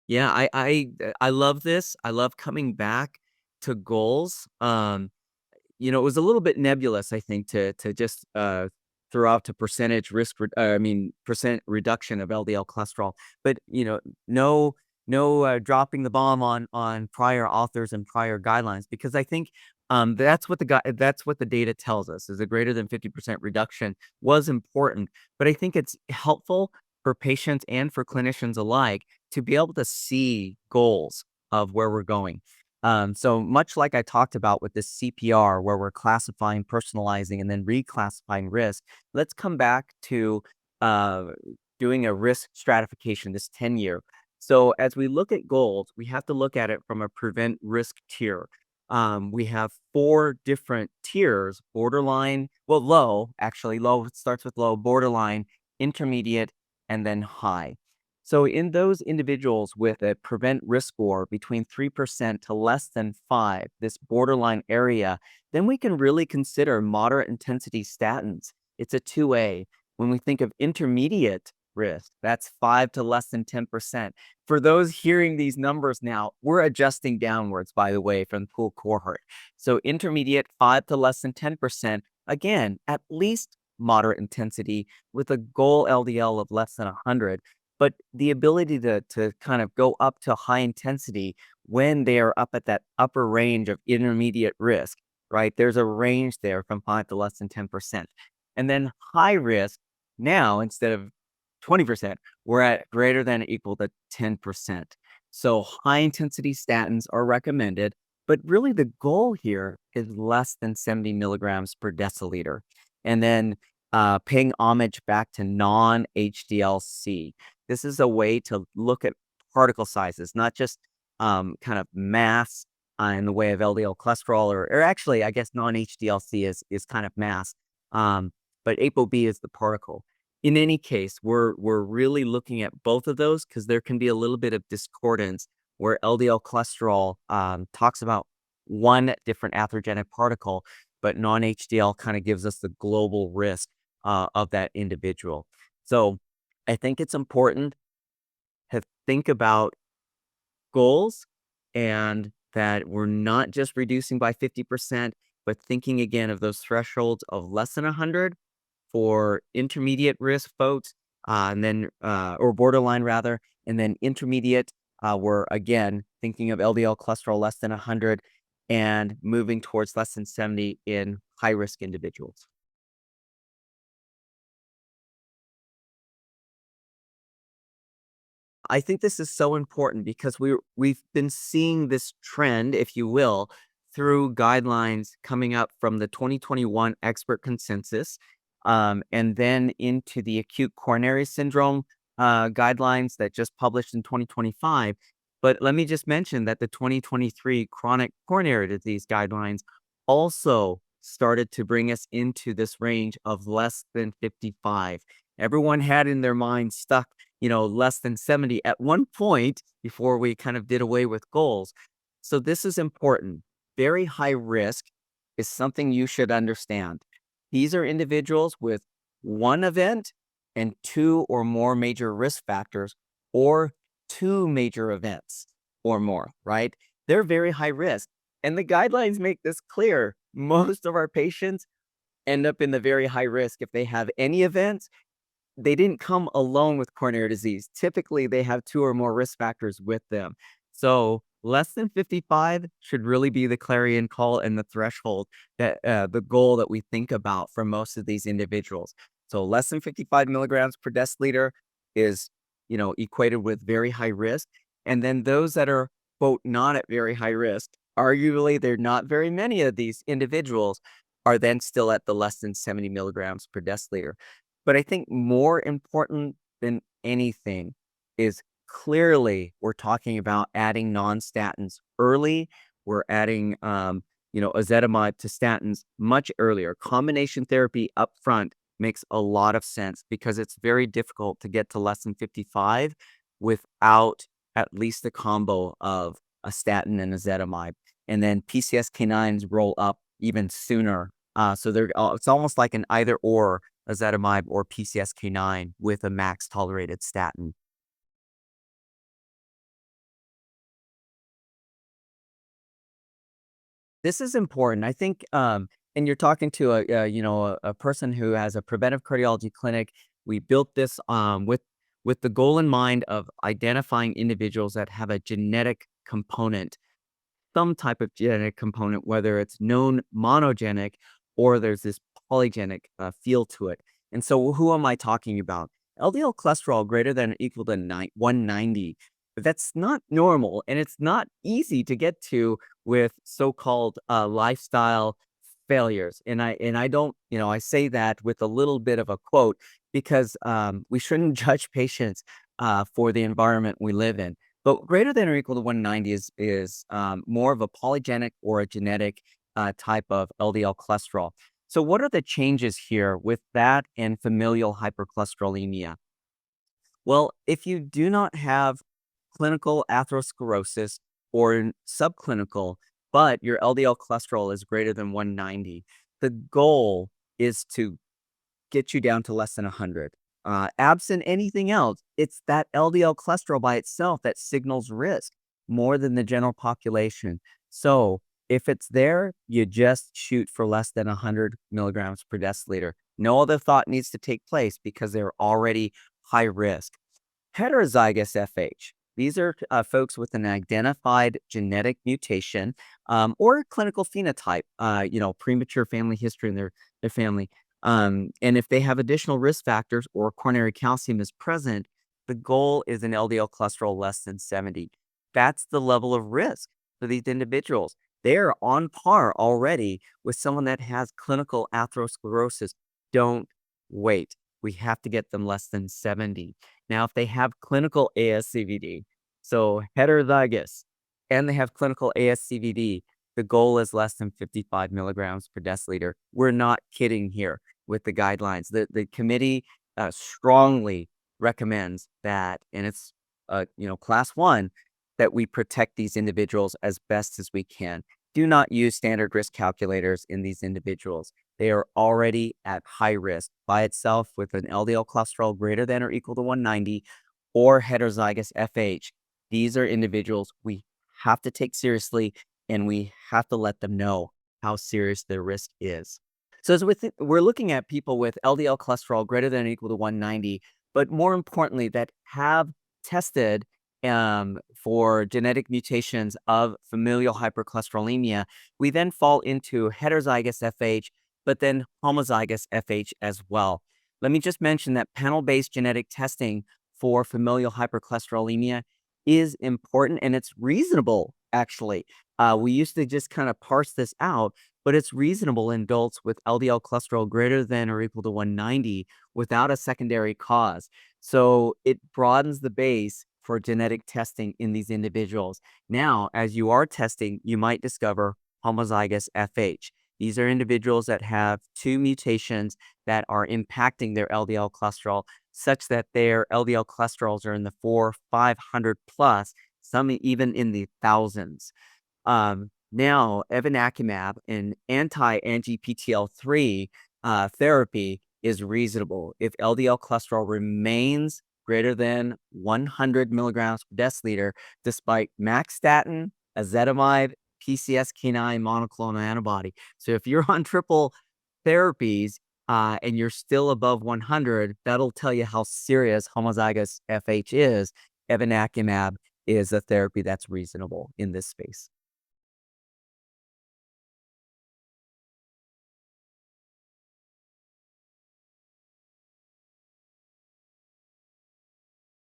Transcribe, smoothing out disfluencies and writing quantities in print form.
Yeah, I love this. I love coming back to goals. It was a little bit nebulous, I think, to just throw out to percentage risk. I mean, percent reduction of LDL cholesterol, but no, no dropping the bomb on prior authors and prior guidelines, because I think that's what the data tells us is a greater than 50% reduction was important. But I think it's helpful for patients and for clinicians alike to be able to see goals of where we're going. So much like I talked about with this CPR, where we're classifying, personalizing, and then reclassifying risk, let's come back to uh, doing a risk stratification, this 10-year. So as we look at goals, we have to look at it from a prevent risk tier. We have four different tiers: borderline, well, low, actually, low starts with low, borderline, intermediate, and then high. So in those individuals with a prevent risk score between 3% to less than 5, this borderline area, then we can really consider moderate intensity statins. It's a 2A. When we think of intermediate risk, that's 5 to less than 10%. For those hearing these numbers now, we're adjusting downwards, by the way, from the pool cohort. So intermediate, 5 to less than 10%, again, at least moderate intensity with a goal LDL of less than 100. But the ability to kind of go up to high intensity when they are up at that upper range of intermediate risk, right? There's a range there from 5 to less than 10%. And then high risk, now instead of 20%, we're at greater than or equal to 10%. So high intensity statins are recommended, but really the goal here is less than 70 milligrams per deciliter. And then paying homage back to non-HDL-C. This is a way to look at particle sizes, not just kind of mass in the way of LDL cholesterol, or actually, I guess non-HDL-C is kind of mass, but ApoB is the particle. In any case, we're really looking at both of those because there can be a little bit of discordance where LDL cholesterol talks about one different atherogenic particle, but non-HDL kind of gives us the global risk of that individual. So I think it's important to think about goals and that we're not just reducing by 50%, but thinking again of those thresholds of less than 100 for intermediate risk folks, and then or borderline rather, and then intermediate, we're again thinking of LDL cholesterol less than 100 and moving towards less than 70 in high risk individuals. I think this is so important because we've been seeing this trend, if you will, through guidelines coming up from the 2021 expert consensus, and then into the acute coronary syndrome guidelines that just published in 2025. But let me just mention that the 2023 chronic coronary disease guidelines also started to bring us into this range of less than 55. Everyone had in their mind stuck, less than 70 at one point before we kind of did away with goals. So this is important. Very high risk is something you should understand. These are individuals with one event and two or more major risk factors, or two major events or more, right? They're very high risk. And the guidelines make this clear. Most of our patients end up in the very high risk if they have any events. They didn't come alone with coronary disease. Typically, they have two or more risk factors with them. So less than 55 should really be the clarion call and the threshold, that the goal that we think about for most of these individuals. So less than 55 milligrams per deciliter is, equated with very high risk. And then those that are, quote, not at very high risk, arguably, there are not very many of these individuals, are then still at the less than 70 milligrams per deciliter. But I think more important than anything is, clearly we're talking about adding non-statins early. We're adding, ezetimibe to statins much earlier. Combination therapy up front makes a lot of sense because it's very difficult to get to less than 55 without at least a combo of a statin and ezetimibe. And then PCSK9s roll up even sooner. So it's almost like an either or, ezetimibe or PCSK9 with a max tolerated statin. This is important. I think, and you're talking to a person who has a preventive cardiology clinic. We built this with the goal in mind of identifying individuals that have a genetic component, some type of genetic component, whether it's known monogenic or there's this polygenic feel to it. And so, who am I talking about? LDL cholesterol greater than or equal to 190. That's not normal, and it's not easy to get to with so-called lifestyle failures. And I don't, I say that with a little bit of a quote because we shouldn't judge patients for the environment we live in. But greater than or equal to 190 is more of a polygenic or a genetic type of LDL cholesterol. So what are the changes here with that and familial hypercholesterolemia? Well, if you do not have clinical atherosclerosis or subclinical, but your LDL cholesterol is greater than 190, the goal is to get you down to less than 100. Absent anything else, it's that LDL cholesterol by itself that signals risk more than the general population. So if it's there, you just shoot for less than 100 milligrams per deciliter. No other thought needs to take place because they're already high risk. Heterozygous FH. These are folks with an identified genetic mutation or clinical phenotype, premature family history in their family. And if they have additional risk factors or coronary calcium is present, the goal is an LDL cholesterol less than 70. That's the level of risk for these individuals. They are on par already with someone that has clinical atherosclerosis. Don't wait. We have to get them less than 70. Now, if they have clinical ASCVD, so heterozygous, and they have clinical ASCVD, the goal is less than 55 milligrams per deciliter. We're not kidding here with the guidelines. The committee strongly recommends that, and it's class 1, that we protect these individuals as best as we can. Do not use standard risk calculators in these individuals. They are already at high risk by itself with an LDL cholesterol greater than or equal to 190 or heterozygous FH. These are individuals we have to take seriously, and we have to let them know how serious their risk is. So as we're looking at people with LDL cholesterol greater than or equal to 190, but more importantly, that have tested for genetic mutations of familial hypercholesterolemia, we then fall into heterozygous FH, but then homozygous FH as well. Let me just mention that panel-based genetic testing for familial hypercholesterolemia is important, and it's reasonable, actually. We used to just kind of parse this out, but it's reasonable in adults with LDL cholesterol greater than or equal to 190 without a secondary cause. So it broadens the base for genetic testing in these individuals. Now, as you are testing, you might discover homozygous FH. These are individuals that have 2 mutations that are impacting their LDL cholesterol, such that their LDL cholesterols are in the 500 plus, some even in the thousands. Now, evinacumab, an anti-ANGPTL3 therapy, is reasonable if LDL cholesterol remains greater than 100 milligrams per deciliter, despite maxstatin, ezetimibe, PCSK9 monoclonal antibody. So if you're on triple therapies and you're still above 100, that'll tell you how serious homozygous FH is. Evinacumab is a therapy that's reasonable in this space.